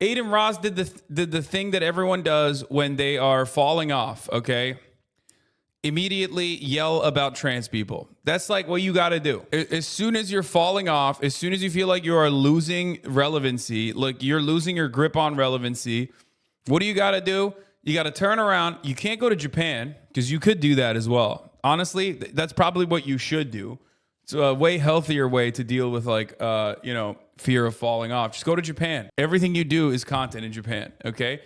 Adin Ross did the thing that everyone does when they are falling off, okay? Immediately yell about trans people. That's like what you got to do. As soon as you're falling off, as soon as you feel like you are losing relevancy, like you're losing your grip on relevancy, what do you got to do? You got to turn around. You can't go to Japan because you could do that as well. Honestly, that's probably what you should do. It's a way healthier way to deal with like, fear of falling off. Just go to Japan. Everything you do is content in Japan, okay?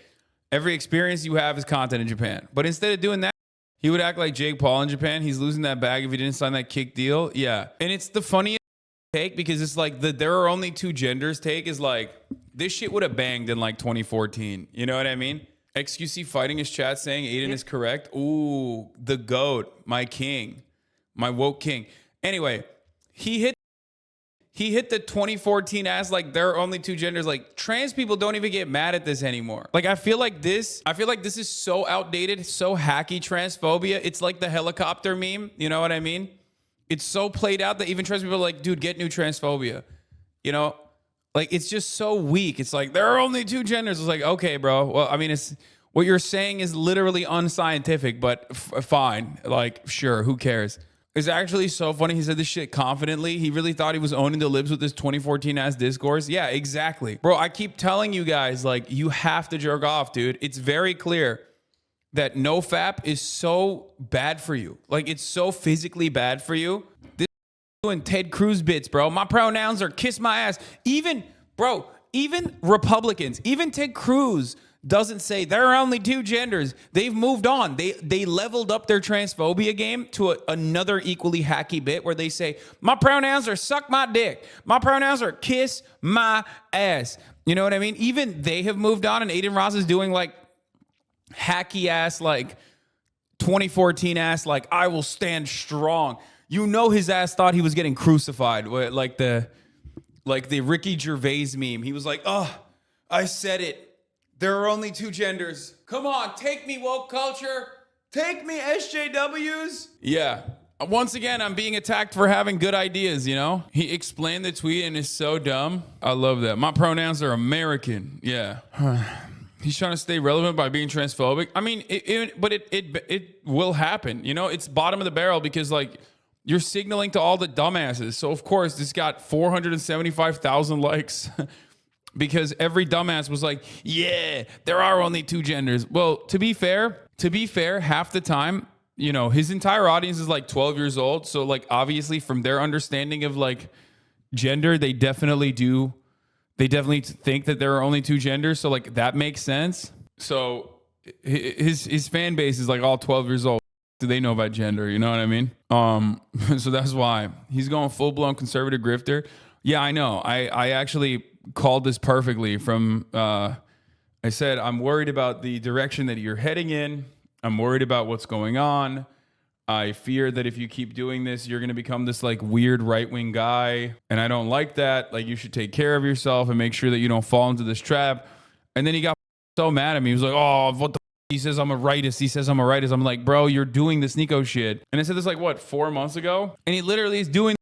Every experience you have is content in Japan. But instead of doing that, he would act like Jake Paul in Japan. He's losing that bag if he didn't sign that kick deal. Yeah. And it's the funniest take because it's like there are only two genders take is like, this shit would have banged in like 2014. You know what I mean? XQC fighting his chat saying Adin is correct. Ooh, the GOAT, my king, my woke king. Anyway, he hit the 2014 ass like there are only two genders. Like trans people don't even get mad at this anymore. Like I feel like this is so outdated, so hacky transphobia. It's like the helicopter meme. You know what I mean? It's so played out that even trans people are like, dude, get new transphobia. You know? Like it's just so weak. It's like there are only two genders. It's like, okay, bro. Well, I mean, it's what you're saying is literally unscientific, but fine. Like, sure, who cares? It's actually so funny. He said this shit confidently. He really thought he was owning the libs with this 2014 ass discourse. Yeah, exactly. Bro, I keep telling you guys, like, you have to jerk off, dude. It's very clear that NoFap is so bad for you. Like, it's so physically bad for you. This doing Ted Cruz bits, bro. My pronouns are kiss my ass. Even Republicans, even Ted Cruz doesn't say there are only two genders. They've moved on. They leveled up their transphobia game to another equally hacky bit where they say, my pronouns are suck my dick. My pronouns are kiss my ass. You know what I mean? Even they have moved on, and Adin Ross is doing like hacky ass, like 2014 ass, like I will stand strong. You know his ass thought he was getting crucified. Like the Ricky Gervais meme. He was like, oh, I said it. There are only two genders. Come on, take me, woke culture. Take me, SJWs. Yeah. Once again, I'm being attacked for having good ideas, you know? He explained the tweet and it's so dumb. I love that. My pronouns are American. Yeah. He's trying to stay relevant by being transphobic. I mean, it will happen. You know, it's bottom of the barrel because, like, you're signaling to all the dumbasses. So, of course, this got 475,000 likes. Because every dumbass was like, yeah, there are only two genders. Well, to be fair, half the time, you know, his entire audience is like 12 years old. So like, obviously from their understanding of like gender, they definitely think that there are only two genders. So like that makes sense. So his fan base is like all 12 years old. Do they know about gender? You know what I mean? So that's why he's going full blown conservative grifter. Yeah, I know. I actually called this perfectly from, I said, I'm worried about the direction that you're heading in. I'm worried about what's going on. I fear that if you keep doing this, you're going to become this like weird right-wing guy. And I don't like that. Like you should take care of yourself and make sure that you don't fall into this trap. And then he got so mad at me. He was like, oh, what the he says I'm a rightist. He says I'm a rightist. I'm like, bro, you're doing this Nico shit. And I said this like, what, 4 months ago? And he literally is doing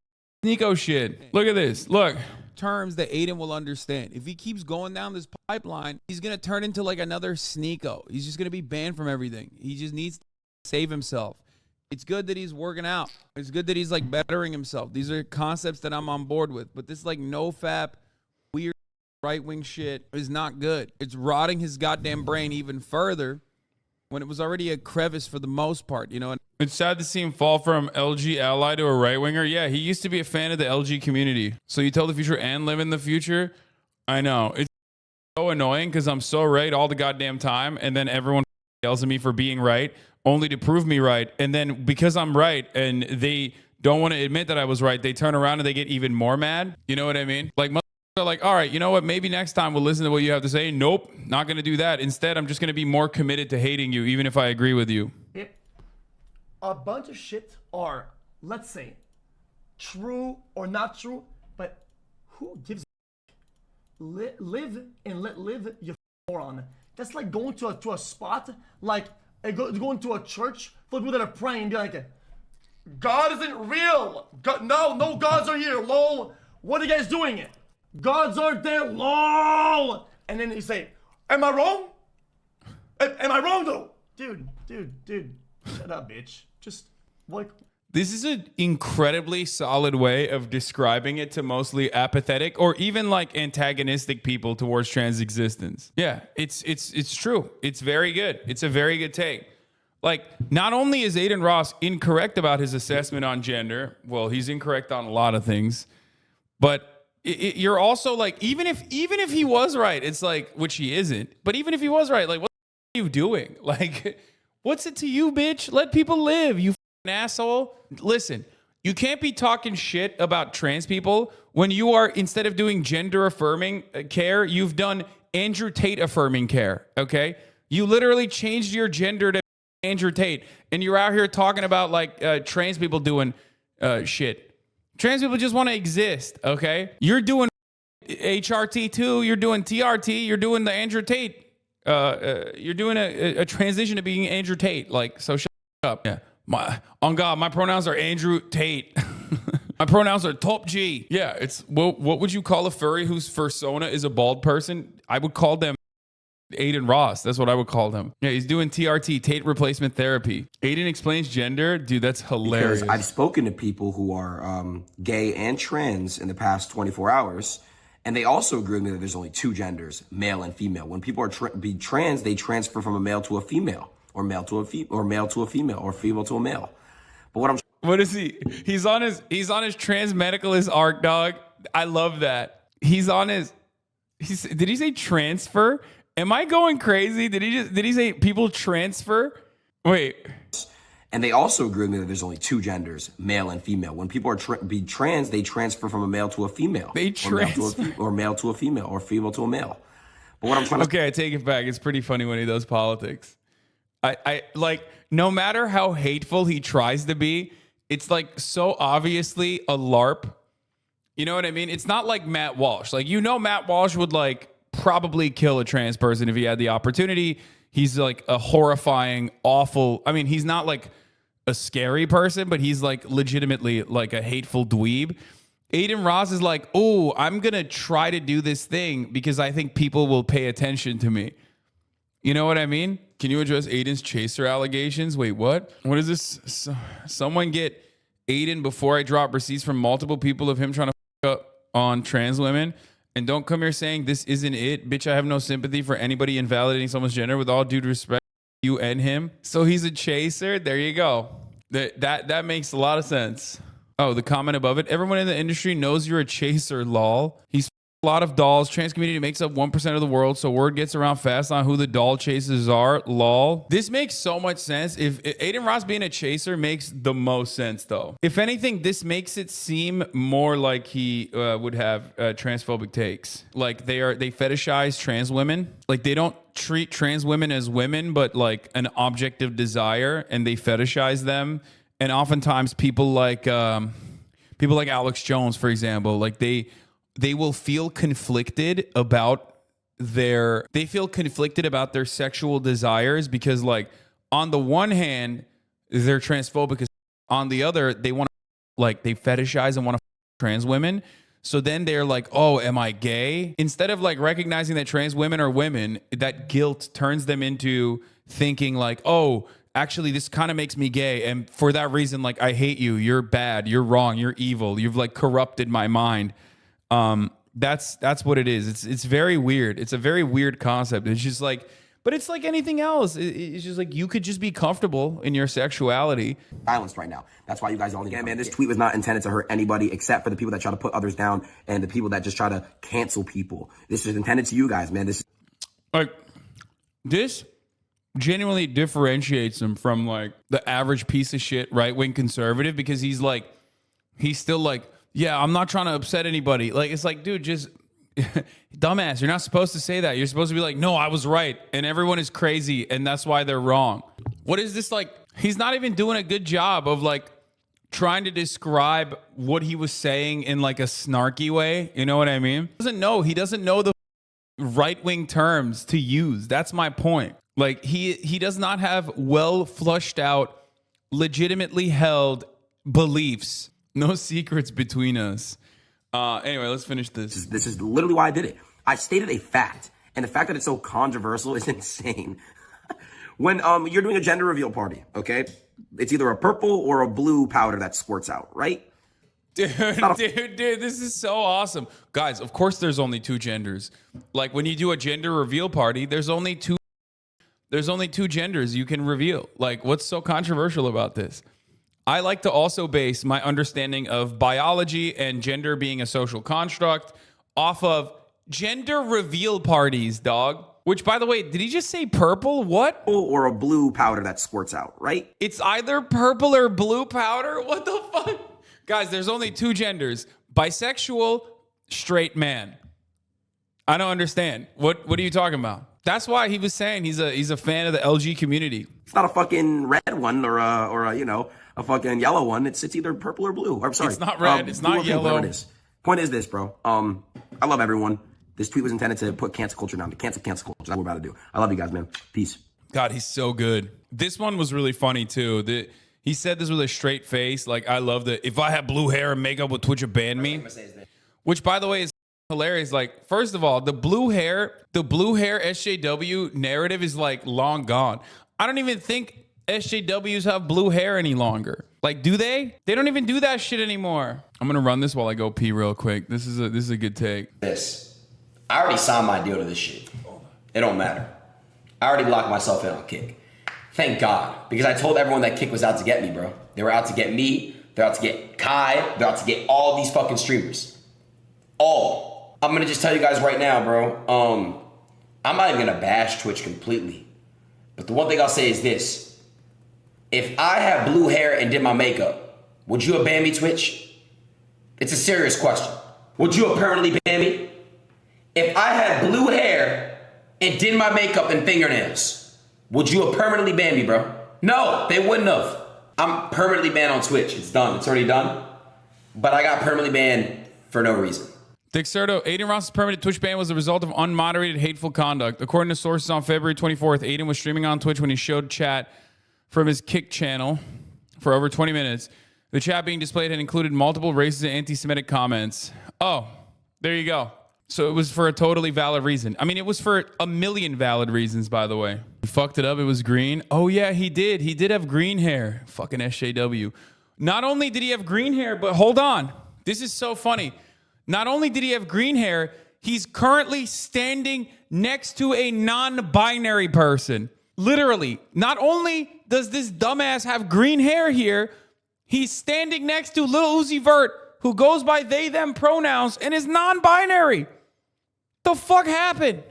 Nico shit. Look at this. Look. Terms that Adin will understand. If he keeps going down this pipeline, he's going to turn into like another Sneeko. He's just going to be banned from everything. He just needs to save himself. It's good that he's working out. It's good that he's like bettering himself. These are concepts that I'm on board with. But this like NoFap, weird right-wing shit is not good. It's rotting his goddamn brain even further when it was already a crevice for the most part, you know. It's sad to see him fall from LG ally to a right-winger. Yeah, he used to be a fan of the LG community. So you tell the future and live in the future? I know. It's so annoying because I'm so right all the goddamn time, and then everyone yells at me for being right, only to prove me right. And then because I'm right and they don't want to admit that I was right, they turn around and they get even more mad. You know what I mean? Like, they're like, all right, you know what? Maybe next time we'll listen to what you have to say. Nope, not going to do that. Instead, I'm just going to be more committed to hating you, even if I agree with you. A bunch of shit are, let's say, true or not true, but who gives a live and let live your moron. That's like going to a spot, like going to a church full of people that are praying and be like, God isn't real. God, no gods are here, lol. What are you guys doing? Gods aren't there, lol. and then you say, am I wrong? Am I wrong though? Dude, shut up, bitch. Just like. This is an incredibly solid way of describing it to mostly apathetic or even like antagonistic people towards trans existence. Yeah, it's true. It's very good. It's a very good take. Like, not only is Adin Ross incorrect about his assessment on gender, well, he's incorrect on a lot of things, but you're also like, even if he was right, it's like, which he isn't, but even if he was right, like, what are you doing? Like, what's it to you, bitch? Let people live, you asshole. Listen, you can't be talking shit about trans people when you are, instead of doing gender affirming care, you've done Andrew Tate affirming care, okay? You literally changed your gender to Andrew Tate, and you're out here talking about like trans people doing shit. Trans people just want to exist, okay? You're doing HRT too, you're doing TRT, you're doing the Andrew Tate, you're doing a transition to being Andrew Tate, like, so shut up. Yeah. On God, my pronouns are Andrew Tate. My pronouns are top G. Yeah, it's what would you call a furry whose persona is a bald person? I would call them Adin Ross. That's what I would call them. Yeah, he's doing TRT, Tate replacement therapy. Adin explains gender. Dude, that's hilarious. Because I've spoken to people who are gay and trans in the past 24 hours, and they also agree with me that there's only two genders, male and female. When people are trans, they transfer from a male to a female. Or male to a female, or female to a male. But what is he? He's on his transmedicalist arc, dog. I love that. Did he say transfer? Am I going crazy? Did he say people transfer? Wait. And they also agree with me that there's only two genders, male and female. When people are trans, they transfer from a male to a female. Or male to a female, or female to a male. But what I'm trying to Okay, I take it back. It's pretty funny when he does politics. I like, no matter how hateful he tries to be, it's like so obviously a LARP. You know what I mean? It's not like Matt Walsh. Like, Matt Walsh would like probably kill a trans person if he had the opportunity. He's like a horrifying, awful. I mean, he's not like a scary person, but he's like legitimately like a hateful dweeb. Adin Ross is like, oh, I'm going to try to do this thing because I think people will pay attention to me. You know what I mean? Can you address Adin's chaser allegations? Wait, what? What is this? Someone get Adin before I drop receipts from multiple people of him trying to up on trans women. And don't come here saying this isn't it. Bitch, I have no sympathy for anybody invalidating someone's gender. With all due respect, you and him. So he's a chaser? There you go. That makes a lot of sense. Oh, the comment above it. Everyone in the industry knows you're a chaser, lol. He's a lot of dolls. Trans community makes up 1% of the world, so word gets around fast on who the doll chasers are, lol. This makes so much sense. If Adin Ross being a chaser makes the most sense, though. If anything, this makes it seem more like he would have transphobic takes. Like they fetishize trans women. Like they don't treat trans women as women, but like an object of desire, and they fetishize them. And oftentimes people like Alex Jones, for example, like they will feel conflicted about their sexual desires because, like, on the one hand, they're transphobic. On the other, they want to, like, they fetishize and want to trans women. So then they're like, oh, am I gay? Instead of like recognizing that trans women are women, that guilt turns them into thinking like, oh, actually, this kind of makes me gay. And for that reason, like, I hate you. You're bad. You're wrong. You're evil. You've like corrupted my mind. That's what it is. It's very weird. It's a very weird concept. It's just like, but it's like anything else. It's just like you could just be comfortable in your sexuality. Silenced right now. That's why you guys all again, man. This tweet was not intended to hurt anybody except for the people that try to put others down and the people that just try to cancel people. This is intended to you guys, man. This genuinely differentiates him from like the average piece of shit right-wing conservative because he's still like, yeah, I'm not trying to upset anybody. Like, it's like, dude, just dumbass. You're not supposed to say that. You're supposed to be like, no, I was right. And everyone is crazy. And that's why they're wrong. What is this like? He's not even doing a good job of like trying to describe what he was saying in like a snarky way. You know what I mean? He doesn't know the right-wing terms to use. That's my point. Like he does not have well flushed out, legitimately held beliefs. No secrets between us. Anyway, let's finish this. This is literally why I did it. I stated a fact, And the fact that it's so controversial is insane. When you're doing a gender reveal party, okay? It's either a purple or a blue powder that squirts out, right? Dude, this is so awesome. Guys, of course there's only two genders. Like when you do a gender reveal party, there's only two genders you can reveal. Like what's so controversial about this? I like to also base my understanding of biology and gender being a social construct off of gender reveal parties, dog. Which, by the way, did he just say purple? What? Or a blue powder that squirts out, right? It's either purple or blue powder? What the fuck? Guys, there's only two genders. Bisexual, straight man. I don't understand. What are you talking about? That's why he was saying he's a fan of the LG community. It's not a fucking red one or a fucking yellow one. It's either purple or blue. I'm sorry. It's not red. It's not yellow. It is. Point is this, bro. I love everyone. This tweet was intended to put cancel culture down. To cancel culture. That's what we're about to do. I love you guys, man. Peace. God, he's so good. This one was really funny, too. He said this with a straight face. Like, I love that. If I had blue hair and makeup, would Twitch ban me? Which, by the way, is hilarious. Like, first of all, the blue hair SJW narrative is, like, long gone. I don't even think SJWs have blue hair any longer. Like, do they? They don't even do that shit anymore. I'm going to run this while I go pee real quick. This is a good take. I already signed my deal to this shit. It don't matter. I already locked myself in on Kick. Thank God. Because I told everyone that Kick was out to get me, bro. They were out to get me. They're out to get Kai. They're out to get all these fucking streamers. All. I'm gonna just tell you guys right now, bro. I'm not even gonna bash Twitch completely. But the one thing I'll say is this. If I had blue hair and did my makeup, would you have banned me, Twitch? It's a serious question. Would you have permanently banned me? If I had blue hair and did my makeup and fingernails, would you have permanently banned me, bro? No, they wouldn't have. I'm permanently banned on Twitch. It's done. It's already done. But I got permanently banned for no reason. Dexerto, Adin Ross's permanent Twitch ban was the result of unmoderated hateful conduct. According to sources on February 24th, Adin was streaming on Twitch when he showed chat from his Kick channel for over 20 minutes. The chat being displayed had included multiple racist and anti-Semitic comments. Oh, there you go. So it was for a totally valid reason. I mean, it was for a million valid reasons, by the way. He fucked it up. It was green. Oh, yeah, he did. He did have green hair. Fucking SJW. Not only did he have green hair, but hold on. This is so funny. Not only did he have green hair, he's currently standing next to a non-binary person. Literally. Not only does this dumbass have green hair here, he's standing next to Lil Uzi Vert, who goes by they, them pronouns and is non-binary. The fuck happened?